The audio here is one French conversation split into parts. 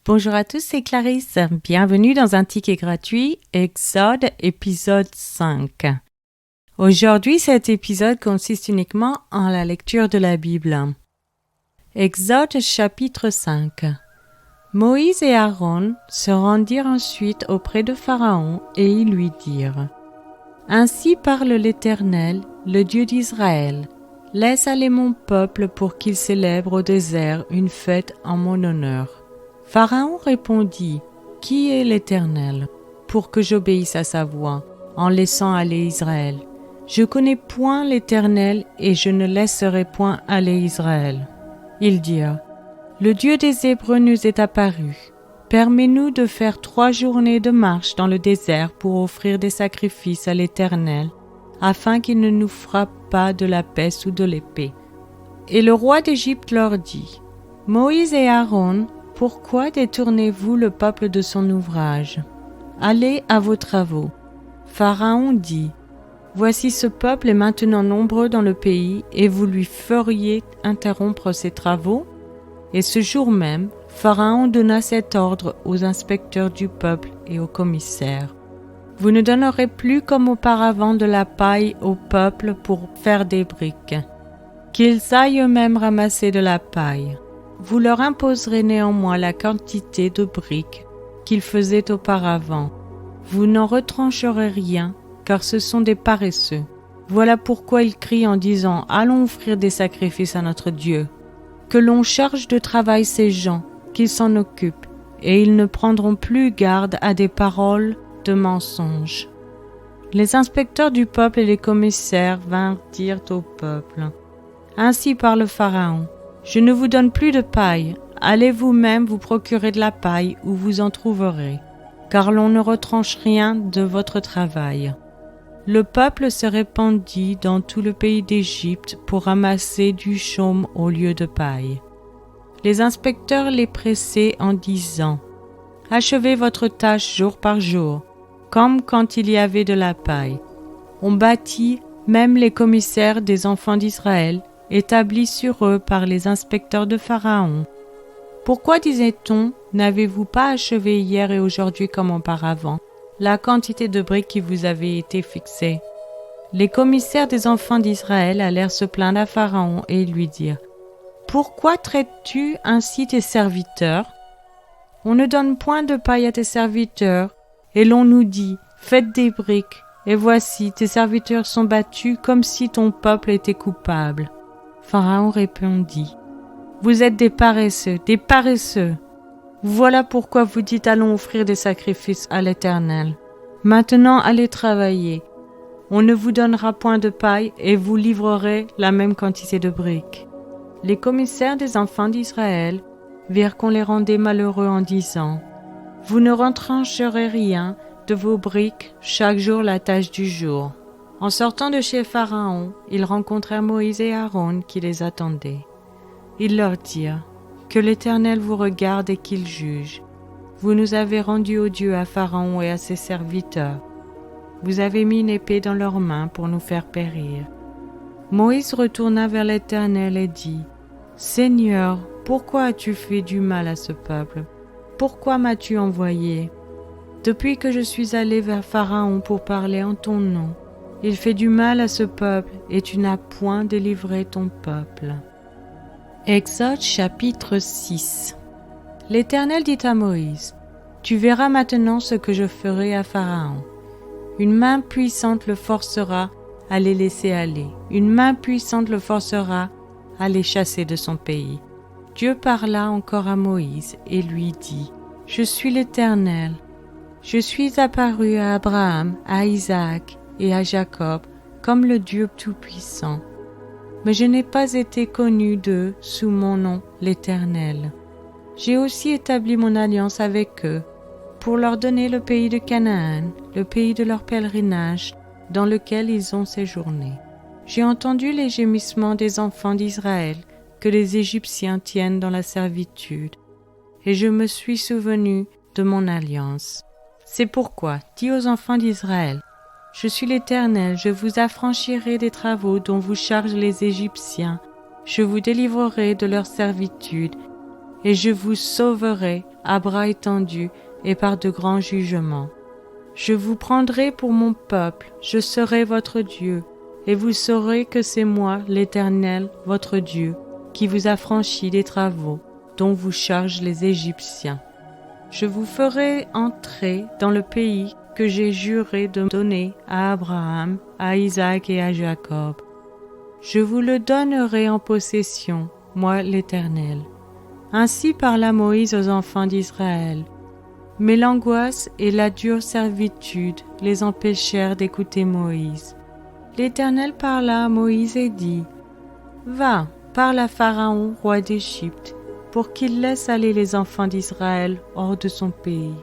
Bonjour à tous, c'est Clarisse. Bienvenue dans un ticket gratuit, Exode, épisode 5. Aujourd'hui, cet épisode consiste uniquement en la lecture de la Bible. Exode chapitre 5. Moïse et Aaron se rendirent ensuite auprès de Pharaon et ils lui dirent : Ainsi parle l'Éternel, le Dieu d'Israël. Laisse aller mon peuple pour qu'il célèbre au désert une fête en mon honneur. Pharaon répondit : Qui est l'Éternel, pour que j'obéisse à sa voix, en laissant aller Israël ? Je connais point l'Éternel, et je ne laisserai point aller Israël. Ils dirent : Le Dieu des Hébreux nous est apparu. Permets-nous de faire 3 journées de marche dans le désert pour offrir des sacrifices à l'Éternel, afin qu'il ne nous frappe pas de la peste ou de l'épée. Et le roi d'Égypte leur dit : Moïse et Aaron, pourquoi détournez-vous le peuple de son ouvrage ? Allez à vos travaux. Pharaon dit : Voici ce peuple est maintenant nombreux dans le pays, et vous lui feriez interrompre ses travaux ? Et ce jour même, Pharaon donna cet ordre aux inspecteurs du peuple et aux commissaires : Vous ne donnerez plus comme auparavant de la paille au peuple pour faire des briques. Qu'ils aillent eux-mêmes ramasser de la paille. Vous leur imposerez néanmoins la quantité de briques qu'ils faisaient auparavant. Vous n'en retrancherez rien, car ce sont des paresseux. Voilà pourquoi ils crient en disant : Allons offrir des sacrifices à notre Dieu. Que l'on charge de travail ces gens, qu'ils s'en occupent, et ils ne prendront plus garde à des paroles de mensonges. Les inspecteurs du peuple et les commissaires vinrent dire au peuple : Ainsi parle Pharaon. Je ne vous donne plus de paille, allez vous-même vous procurer de la paille où vous en trouverez, car l'on ne retranche rien de votre travail. Le peuple se répandit dans tout le pays d'Égypte pour ramasser du chaume au lieu de paille. Les inspecteurs les pressaient en disant : Achevez votre tâche jour par jour, comme quand il y avait de la paille. On battit même les commissaires des enfants d'Israël, établis sur eux par les inspecteurs de Pharaon. Pourquoi, disait-on, n'avez-vous pas achevé hier et aujourd'hui comme auparavant la quantité de briques qui vous avait été fixée ? Les commissaires des enfants d'Israël allèrent se plaindre à Pharaon et lui dirent : Pourquoi traites-tu ainsi tes serviteurs ? On ne donne point de paille à tes serviteurs, et l'on nous dit : Faites des briques, et voici, tes serviteurs sont battus comme si ton peuple était coupable. Pharaon répondit : Vous êtes des paresseux, des paresseux. Voilà pourquoi vous dites : Allons offrir des sacrifices à l'Éternel. Maintenant, allez travailler. On ne vous donnera point de paille et vous livrerez la même quantité de briques. Les commissaires des enfants d'Israël virent qu'on les rendait malheureux en disant : Vous ne retrancherez rien de vos briques, chaque jour la tâche du jour. En sortant de chez Pharaon, ils rencontrèrent Moïse et Aaron qui les attendaient. Ils leur dirent : Que l'Éternel vous regarde et qu'il juge. Vous nous avez rendus odieux à Pharaon et à ses serviteurs. Vous avez mis une épée dans leurs mains pour nous faire périr. Moïse retourna vers l'Éternel et dit : Seigneur, pourquoi as-tu fait du mal à ce peuple ? Pourquoi m'as-tu envoyé ? Depuis que je suis allé vers Pharaon pour parler en ton nom, il fait du mal à ce peuple, et tu n'as point délivré ton peuple. Exode chapitre 6. L'Éternel dit à Moïse : Tu verras maintenant ce que je ferai à Pharaon. Une main puissante le forcera à les laisser aller. Une main puissante le forcera à les chasser de son pays. Dieu parla encore à Moïse et lui dit : Je suis l'Éternel. Je suis apparu à Abraham, à Isaac et à Jacob comme le Dieu Tout-Puissant. Mais je n'ai pas été connu d'eux sous mon nom, l'Éternel. J'ai aussi établi mon alliance avec eux pour leur donner le pays de Canaan, le pays de leur pèlerinage dans lequel ils ont séjourné. J'ai entendu les gémissements des enfants d'Israël que les Égyptiens tiennent dans la servitude, et je me suis souvenu de mon alliance. C'est pourquoi, dis aux enfants d'Israël : Je suis l'Éternel, je vous affranchirai des travaux dont vous chargent les Égyptiens, je vous délivrerai de leur servitude, et je vous sauverai à bras étendus et par de grands jugements. Je vous prendrai pour mon peuple, je serai votre Dieu, et vous saurez que c'est moi, l'Éternel, votre Dieu, qui vous a franchi des travaux dont vous chargent les Égyptiens. Je vous ferai entrer dans le pays que j'ai juré de donner à Abraham, à Isaac et à Jacob. Je vous le donnerai en possession, moi l'Éternel. Ainsi parla Moïse aux enfants d'Israël. Mais l'angoisse et la dure servitude les empêchèrent d'écouter Moïse. L'Éternel parla à Moïse et dit, « Va, parle à Pharaon, roi d'Égypte, pour qu'il laisse aller les enfants d'Israël hors de son pays. »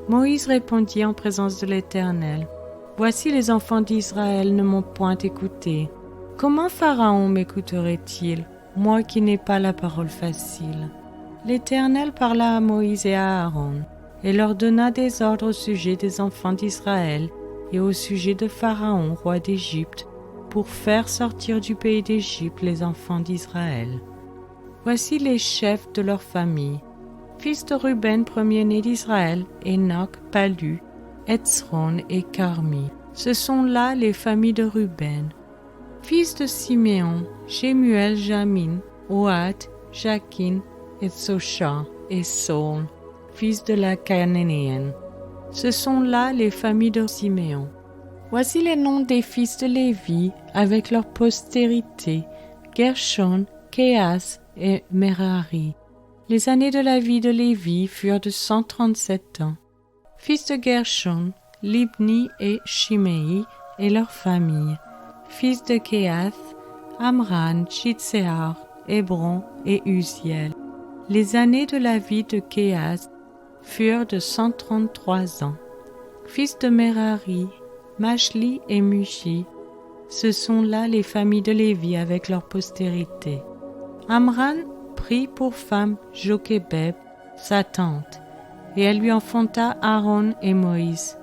Moïse répondit en présence de l'Éternel, « Voici les enfants d'Israël ne m'ont point écouté. Comment Pharaon m'écouterait-il, moi qui n'ai pas la parole facile ?» L'Éternel parla à Moïse et à Aaron, et leur donna des ordres au sujet des enfants d'Israël et au sujet de Pharaon, roi d'Égypte, pour faire sortir du pays d'Égypte les enfants d'Israël. Voici les chefs de leur famille. Fils de Ruben, premier-né d'Israël, Enoch, Palu, Hetzron et Carmi. Ce sont là les familles de Ruben. Fils de Siméon, Shemuel, Jamin, Ohad, Jakin, et Socha et Saul, fils de la Cananéenne. Ce sont là les familles de Siméon. Voici les noms des fils de Lévi avec leur postérité, Gershon, Keas et Merari. Les années de la vie de Lévi furent de 137 ans. Fils de Gershon, Libni et Shimei et leurs familles. Fils de Keath, Amran, Chitséar, Hébron et Uziel. Les années de la vie de Keas furent de 133 ans. Fils de Merari, Mashli et Mushi, ce sont là les familles de Lévi avec leur postérité. Amran prit pour femme Jochebed, sa tante, et elle lui enfanta Aaron et Moïse.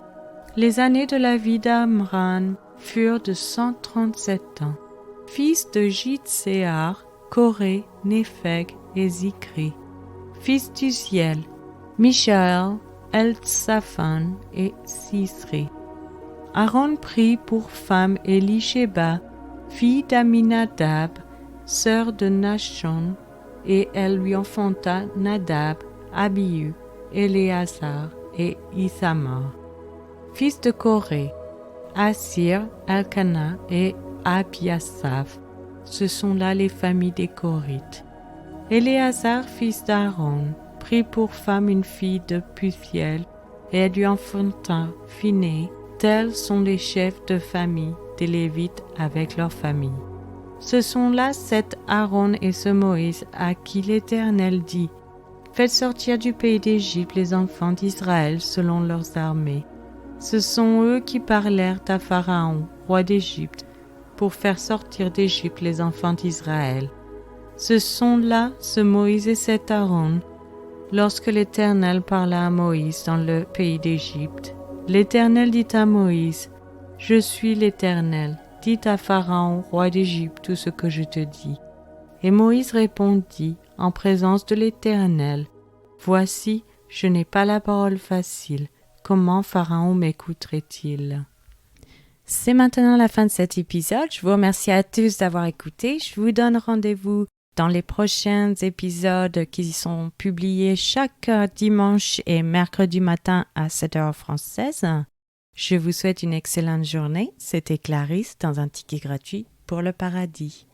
Les années de la vie d'Amran furent de 137 ans. Fils de Jitséar, Coré, Népheg et Zikri. Fils d'Uziel, Mishaël, Eltsaphan et Sisri. Aaron prit pour femme Elisheba, fille d'Aminadab, sœur de Nachshon, et elle lui enfanta Nadab, Abihu, Éléazar et Ithamar. Fils de Coré, Assir, Elkana et Abiasaph. Ce sont là les familles des Corites. Éléazar, fils d'Aaron, prit pour femme une fille de Puthiel, et elle lui enfanta Phiné. Tels sont les chefs de famille des Lévites avec leurs familles. Ce sont là cet Aaron et ce Moïse à qui l'Éternel dit, « Faites sortir du pays d'Égypte les enfants d'Israël selon leurs armées. » Ce sont eux qui parlèrent à Pharaon, roi d'Égypte, pour faire sortir d'Égypte les enfants d'Israël. Ce sont là ce Moïse et cet Aaron, lorsque l'Éternel parla à Moïse dans le pays d'Égypte. L'Éternel dit à Moïse, « Je suis l'Éternel, dis à Pharaon, roi d'Égypte, tout ce que je te dis. » Et Moïse répondit en présence de l'Éternel, « Voici, je n'ai pas la parole facile, comment Pharaon m'écouterait-il » C'est maintenant la fin de cet épisode. Je vous remercie à tous d'avoir écouté. Je vous donne rendez-vous dans les prochains épisodes qui sont publiés chaque dimanche et mercredi matin à 7h française. Je vous souhaite une excellente journée. C'était Clarisse dans un ticket gratuit pour le paradis.